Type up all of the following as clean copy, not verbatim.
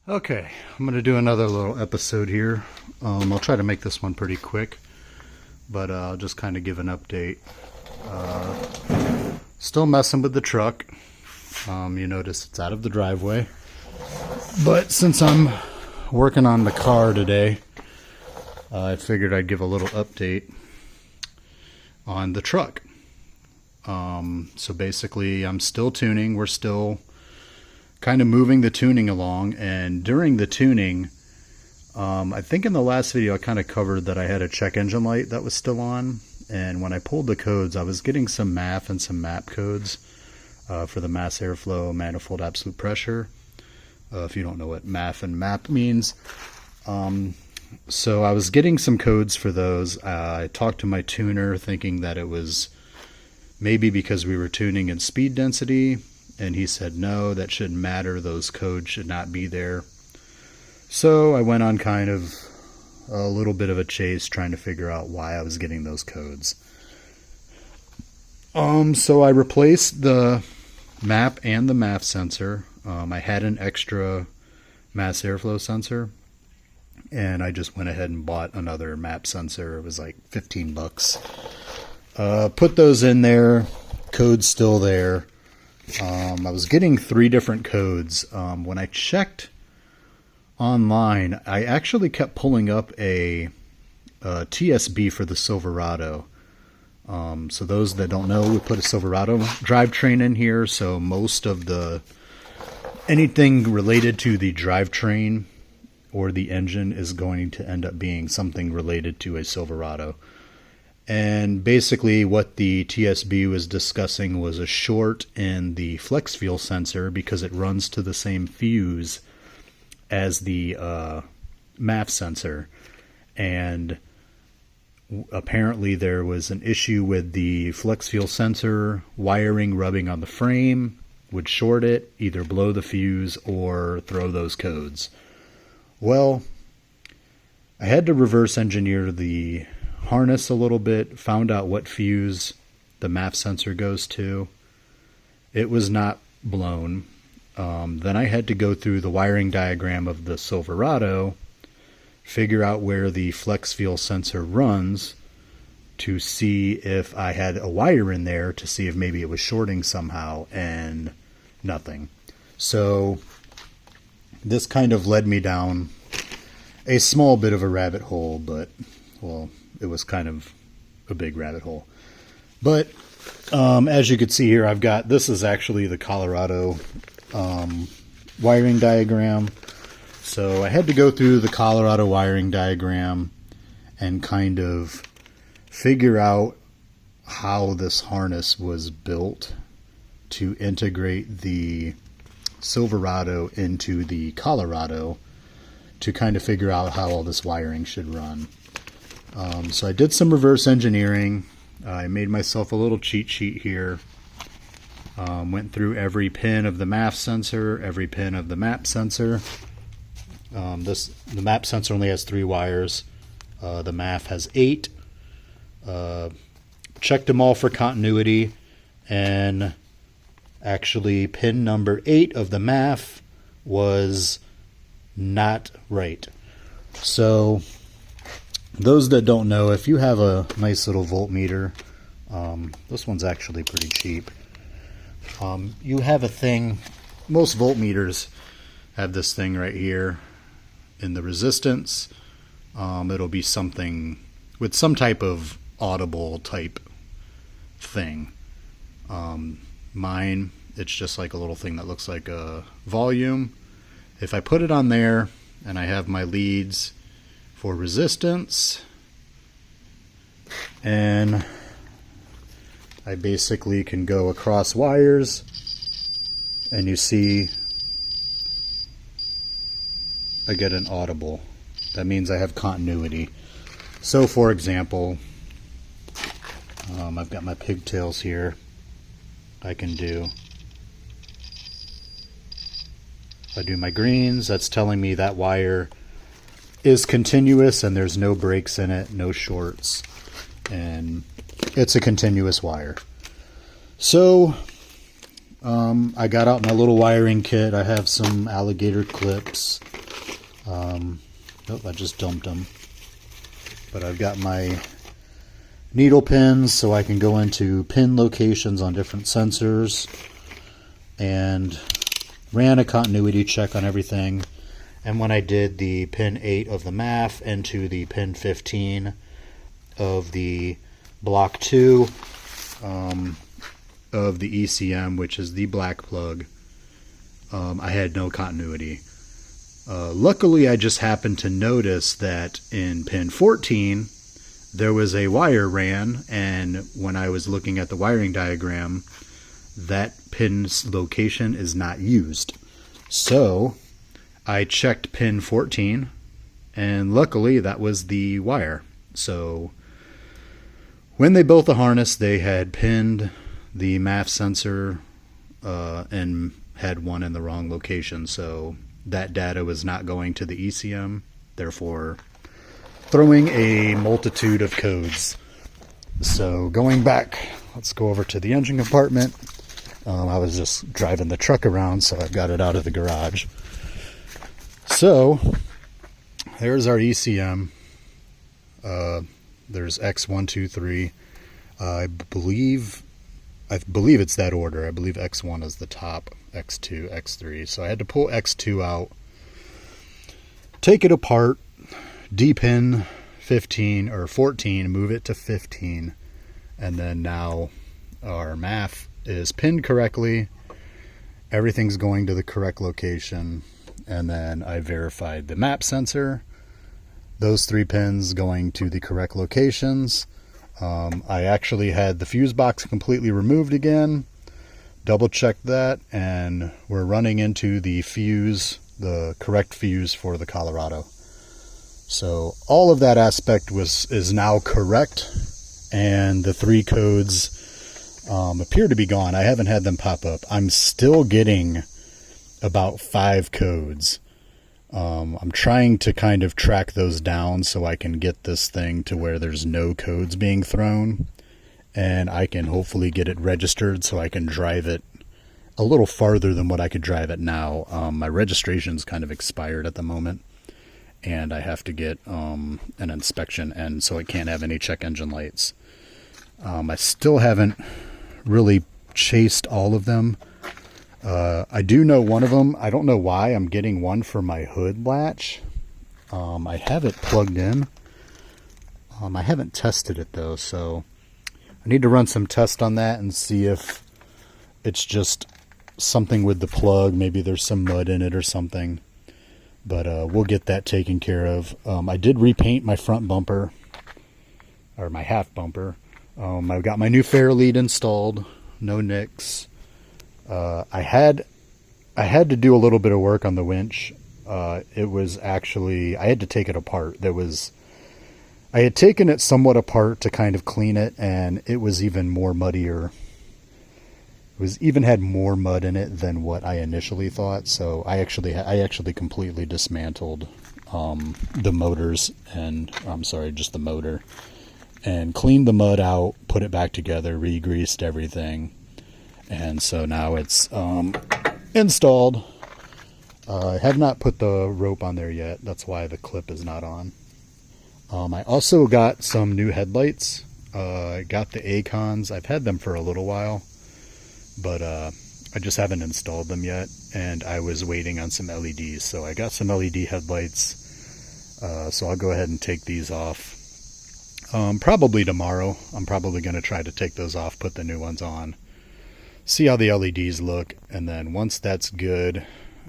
Okay, I'm going to do another little episode here. I'll try to make this one pretty quick, but I'll just kind of give an update. Still messing with the truck. You notice it's out of the driveway. But since I'm working on the car today, I figured I'd give a little update on the truck. So basically, I'm still tuning. We're still kind of moving the tuning along, and during the tuning, I think in the last video I kind of covered that I had a check engine light that was still on, and when I pulled the codes I was getting some MAF and some MAP codes for the mass airflow manifold absolute pressure. If you don't know what MAF and MAP means. So I was getting some codes for those. I talked to my tuner thinking that it was maybe because we were tuning in speed density, and he said no, that shouldn't matter, those codes should not be there. So I went on kind of a little bit of a chase trying to figure out why I was getting those codes. So I replaced the MAP and the MAF sensor. I had an extra mass airflow sensor, and I just went ahead and bought another MAP sensor. It was like 15 bucks. Put those in there, code's still there. I was getting 3 different codes. When I checked online, I actually kept pulling up a TSB for the Silverado. So those that don't know, we put a Silverado drivetrain in here, so most of anything related to the drivetrain or the engine is going to end up being something related to a Silverado. And basically what the TSB was discussing was a short in the flex fuel sensor because it runs to the same fuse as the MAF sensor. And apparently there was an issue with the flex fuel sensor wiring rubbing on the frame, would short it, either blow the fuse or throw those codes. Well, I had to reverse engineer the harness a little bit, found out what fuse the MAF sensor goes to. It was not blown. Then I had to go through the wiring diagram of the Silverado, figure out where the flex fuel sensor runs to see if I had a wire in there to see if maybe it was shorting somehow, and nothing. So this kind of led me down a small bit of a rabbit hole, but, well, it was kind of a big rabbit hole. But as you can see here, this is actually the Colorado wiring diagram. So I had to go through the Colorado wiring diagram and kind of figure out how this harness was built to integrate the Silverado into the Colorado, to kind of figure out how all this wiring should run. So I did some reverse engineering. I made myself a little cheat sheet here. Went through every pin of the MAF sensor, every pin of the MAP sensor. The MAP sensor only has 3 wires. The MAF has 8. Checked them all for continuity, and actually pin number 8 of the MAF was not right. So those that don't know, if you have a nice little voltmeter, this one's actually pretty cheap. You have a thing, most voltmeters have this thing right here in the resistance. It'll be something with some type of audible type thing. Mine, it's just like a little thing that looks like a volume. If I put it on there and I have my leads for resistance, and I basically can go across wires, and you see I get an audible. That means I have continuity. So for example, I've got my pigtails here. I can do, if I do my greens, that's telling me that wire is continuous and there's no breaks in it, no shorts, and it's a continuous wire. So I got out my little wiring kit. I have some alligator clips, Nope, I just dumped them. But I've got my needle pins so I can go into pin locations on different sensors, and ran a continuity check on everything. And when I did the pin 8 of the MAF into the pin 15 of the block 2 of the ECM, which is the black plug, I had no continuity. Luckily, I just happened to notice that in pin 14 there was a wire ran, and when I was looking at the wiring diagram, that pin's location is not used. So I checked pin 14, and luckily that was the wire. So when they built the harness, they had pinned the MAF sensor and had one in the wrong location, so that data was not going to the ECM, therefore throwing a multitude of codes. So going back, let's go over to the engine compartment. I was just driving the truck around, so I've got it out of the garage. So there's our ECM. There's X123. I believe it's that order. I believe X1 is the top, X2, X3. So I had to pull X2 out, take it apart, depin 15 or 14, move it to 15, and then now our MAF is pinned correctly. Everything's going to the correct location, and then I verified the map sensor. Those 3 pins going to the correct locations. I actually had the fuse box completely removed again, double checked that, and we're running into the fuse, the correct fuse for the Colorado. So all of that aspect is now correct, and the 3 codes appear to be gone. I haven't had them pop up. I'm still getting about 5 codes. I'm trying to kind of track those down so I can get this thing to where there's no codes being thrown, and I can hopefully get it registered so I can drive it a little farther than what I could drive it now. My registration's kind of expired at the moment, and I have to get an inspection, and so it can't have any check engine lights. I still haven't really chased all of them. I do know one of them. I don't know why I'm getting one for my hood latch. I have it plugged in. I haven't tested it though, so I need to run some tests on that and see if it's just something with the plug. Maybe there's some mud in it or something. But we'll get that taken care of. I did repaint my front bumper, or my half bumper. I've got my new fair lead installed. No nicks. I had to do a little bit of work on the winch. It was actually, I had to take it apart. I had taken it somewhat apart to kind of clean it, and it was even more muddier. It even had more mud in it than what I initially thought. So I actually completely dismantled the motors, and just the motor, and cleaned the mud out, put it back together, re-greased everything. And so now it's installed. I have not put the rope on there yet. That's why the clip is not on. I also got some new headlights. I got the Acons. I've had them for a little while, but I just haven't installed them yet, and I was waiting on some LEDs. So I got some LED headlights, so I'll go ahead and take these off. Probably tomorrow. I'm probably going to try to take those off, put the new ones on, see how the LEDs look, and then once that's good,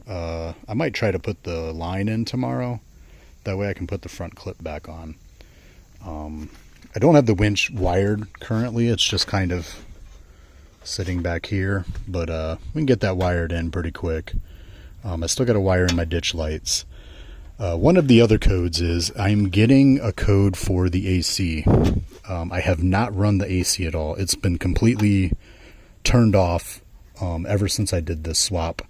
I might try to put the line in tomorrow. That way I can put the front clip back on. I don't have the winch wired currently. It's just kind of sitting back here, but we can get that wired in pretty quick. I still got to wire in my ditch lights. One of the other codes is I'm getting a code for the AC. I have not run the AC at all. It's been completely turned off ever since I did this swap.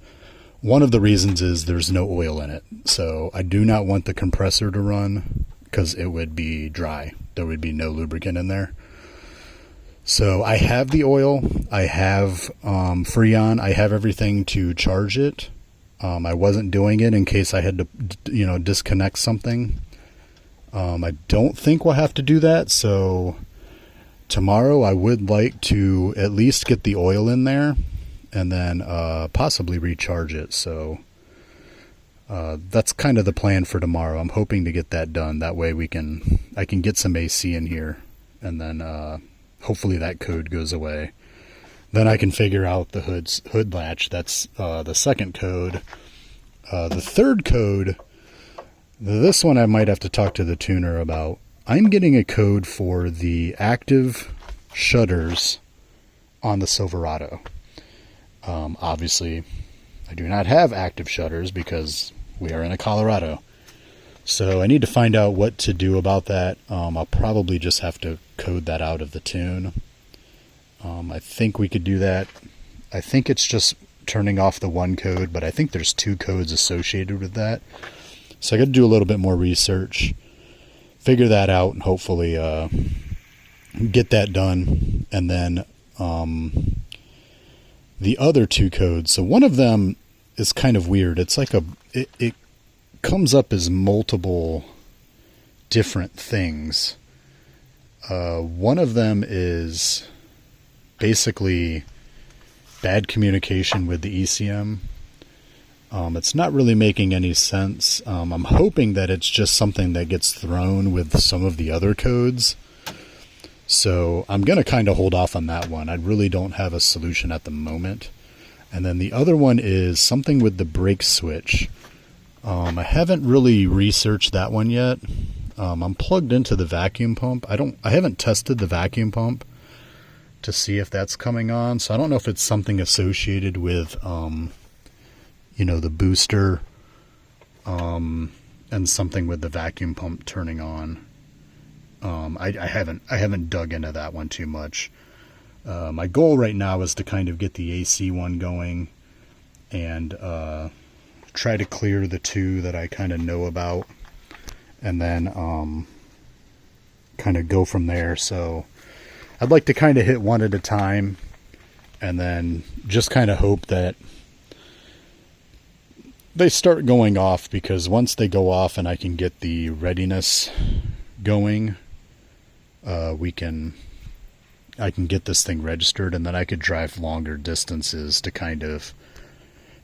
One of the reasons is there's no oil in it, so I do not want the compressor to run because it would be dry. There would be no lubricant in there. So I have the oil, I have Freon, I have everything to charge it, I wasn't doing it in case I had to, disconnect something. I don't think we'll have to do that, so tomorrow I would like to at least get the oil in there and then possibly recharge it. So that's kind of the plan for tomorrow. I'm hoping to get that done. That way I can get some AC in here, and then hopefully that code goes away. Then I can figure out the hood latch. That's the second code. The third code, this one I might have to talk to the tuner about. I'm getting a code for the active shutters on the Silverado. Obviously, I do not have active shutters because we are in a Colorado. So I need to find out what to do about that. I'll probably just have to code that out of the tune. I think we could do that. I think it's just turning off the one code, but I think there's two codes associated with that. So I got to do a little bit more research, figure that out, and hopefully get that done. And then the other two codes. So one of them is kind of weird. It's like it comes up as multiple different things. One of them is basically bad communication with the ECM. It's not really making any sense. I'm hoping that it's just something that gets thrown with some of the other codes. So I'm going to kind of hold off on that one. I really don't have a solution at the moment. And then the other one is something with the brake switch. I haven't really researched that one yet. I'm plugged into the vacuum pump. I haven't tested the vacuum pump to see if that's coming on. So I don't know if it's something associated with, the booster, and something with the vacuum pump turning on. I haven't dug into that one too much. My goal right now is to kind of get the AC one going and try to clear the two that I kind of know about, and then kind of go from there. So I'd like to kind of hit one at a time, and then just kind of hope that they start going off, because once they go off and I can get the readiness going, I can get this thing registered, and then I could drive longer distances to kind of,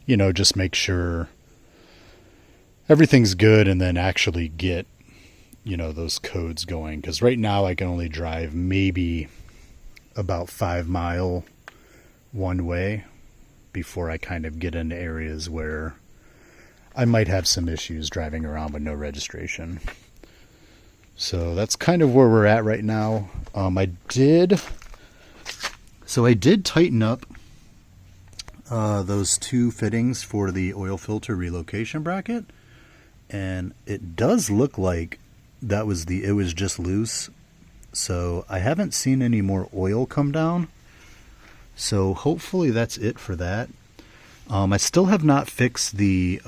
just make sure everything's good, and then actually get, those codes going. Because right now I can only drive maybe about 5 mile one way before I kind of get into areas where I might have some issues driving around with no registration. So that's kind of where we're at right now. I did tighten up those two fittings for the oil filter relocation bracket, and it does look like it was just loose. So I haven't seen any more oil come down. So hopefully that's it for that. I still have not fixed the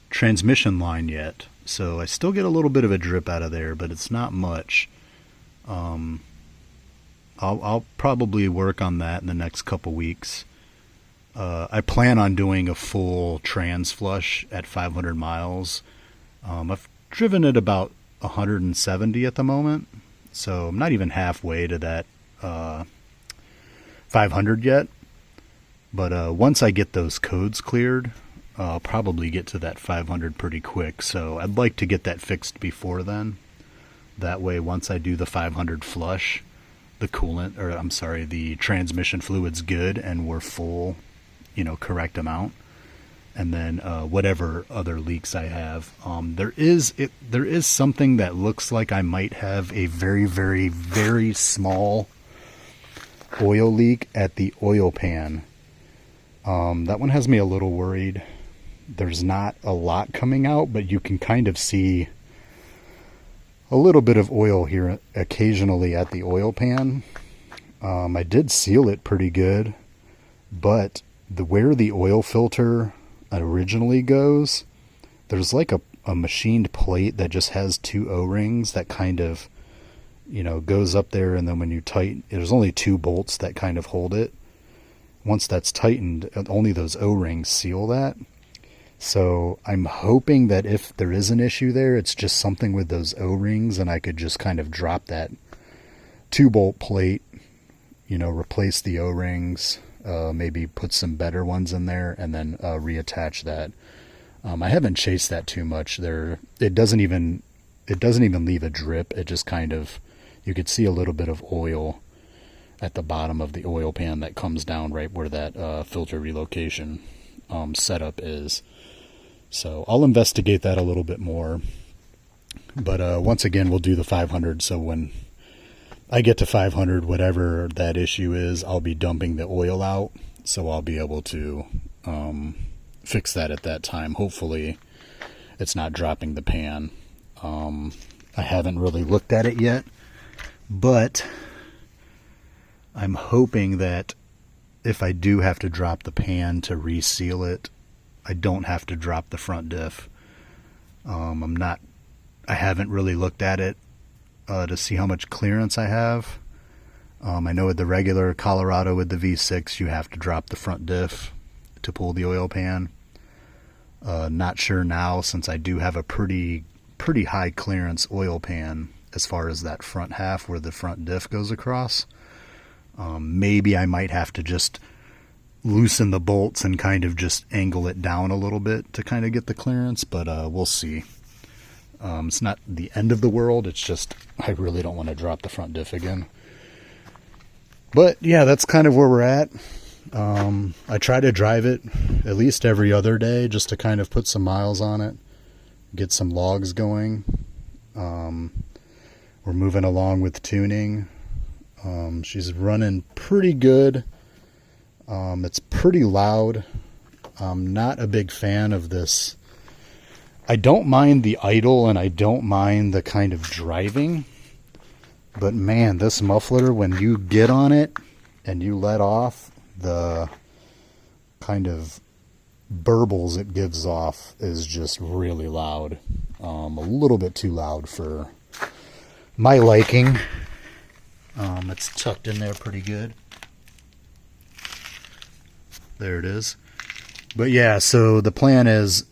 transmission line yet. So I still get a little bit of a drip out of there, but it's not much. I'll probably work on that in the next couple weeks. I plan on doing a full trans flush at 500 miles. I've driven it about 170 at the moment, so I'm not even halfway to that 500 yet. But once I get those codes cleared, I'll probably get to that 500 pretty quick. So I'd like to get that fixed before then. That way, once I do the 500 flush, the transmission fluid's good and we're full, correct amount. And then whatever other leaks I have. There is something that looks like I might have a very, very, very small oil leak at the oil pan. That one has me a little worried. There's not a lot coming out, but you can kind of see a little bit of oil here occasionally at the oil pan. I did seal it pretty good, but where the oil filter originally goes, there's like a machined plate that just has two O-rings that kind of, goes up there, and then when you tighten, there's only two bolts that kind of hold it. once that's tightened, only those O-rings seal that. So I'm hoping that if there is an issue there, it's just something with those O-rings, and I could just kind of drop that 2-bolt plate, you know, replace the O-rings, maybe put some better ones in there, and then reattach that. I haven't chased that too much. It doesn't even leave a drip. It just kind of, you could see a little bit of oil at the bottom of the oil pan that comes down right where that filter relocation setup is. So I'll investigate that a little bit more. But once again, we'll do the 500. So when I get to 500, whatever that issue is, I'll be dumping the oil out. So I'll be able to fix that at that time. Hopefully it's not dropping the pan. I haven't really looked at it yet, but I'm hoping that if I do have to drop the pan to reseal it, I don't have to drop the front diff. I haven't really looked at it to see how much clearance I have. I know with the regular Colorado with the V6, you have to drop the front diff to pull the oil pan. Not sure now, since I do have a pretty high clearance oil pan as far as that front half where the front diff goes across. Maybe I might have to just loosen the bolts and kind of just angle it down a little bit to kind of get the clearance, but we'll see. It's not the end of the world, it's just I really don't want to drop the front diff again. But yeah, that's kind of where we're at. I try to drive it at least every other day just to kind of put some miles on it, get some logs going. We're moving along with tuning. She's running pretty good. It's pretty loud. I'm not a big fan of this. I don't mind the idle and I don't mind the kind of driving, but man, this muffler, when you get on it and you let off, the kind of burbles it gives off is just really loud. A little bit too loud for my liking. It's tucked in there pretty good. There it is. But yeah, so the plan is,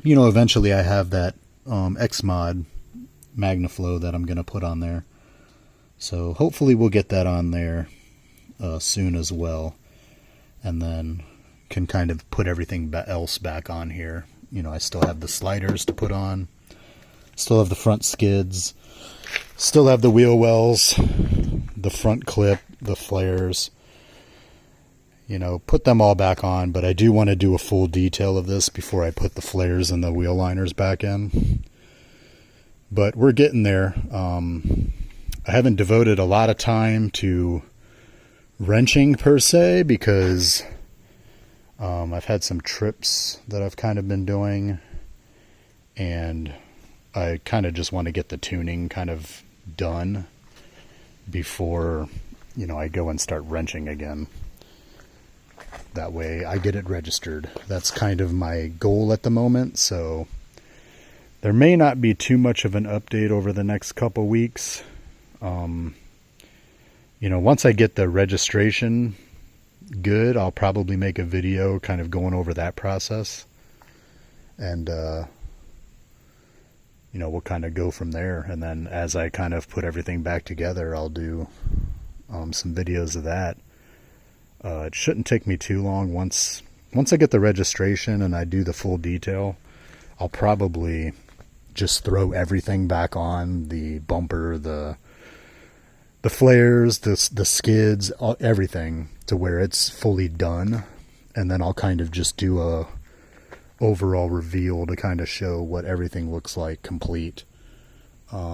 you know, eventually I have that X-Mod MagnaFlow that I'm going to put on there. So hopefully we'll get that on there soon as well. And then can kind of put everything else back on here. You know, I still have the sliders to put on. Still have the front skids. Still have the wheel wells, the front clip, the flares. You know, put them all back on, but I do want to do a full detail of this before I put the flares and the wheel liners back in. But we're getting there. I haven't devoted a lot of time to wrenching per se because I've had some trips that I've kind of been doing, and I kind of just want to get the tuning kind of done before, you know, I go and start wrenching again. That way I get it registered. That's kind of my goal at the moment. So there may not be too much of an update over the next couple weeks. You know, once I get the registration good, I'll probably make a video kind of going over that process. And, you know, we'll kind of go from there. And then as I kind of put everything back together, I'll do some videos of that. It shouldn't take me too long. Once I get the registration and I do the full detail, I'll probably just throw everything back on, the bumper, the flares, the skids, everything, to where it's fully done. And then I'll kind of just do a overall reveal to kind of show what everything looks like complete. I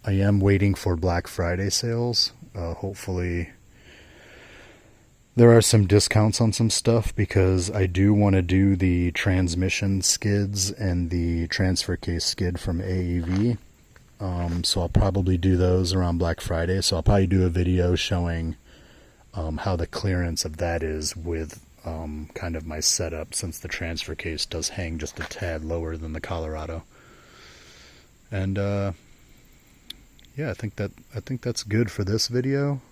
am waiting for Black Friday sales. Hopefully there are some discounts on some stuff, because I do want to do the transmission skids and the transfer case skid from AEV. So I'll probably do those around Black Friday. So I'll probably do a video showing how the clearance of that is with kind of my setup, since the transfer case does hang just a tad lower than the Colorado. And yeah, I think that's good for this video.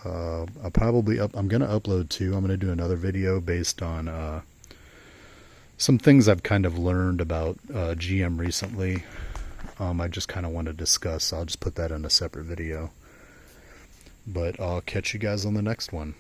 I'll probably I'm gonna upload two. I'm gonna do another video based on some things I've kind of learned about GM recently. I just kind of want to discuss. I'll just put that in a separate video. But I'll catch you guys on the next one.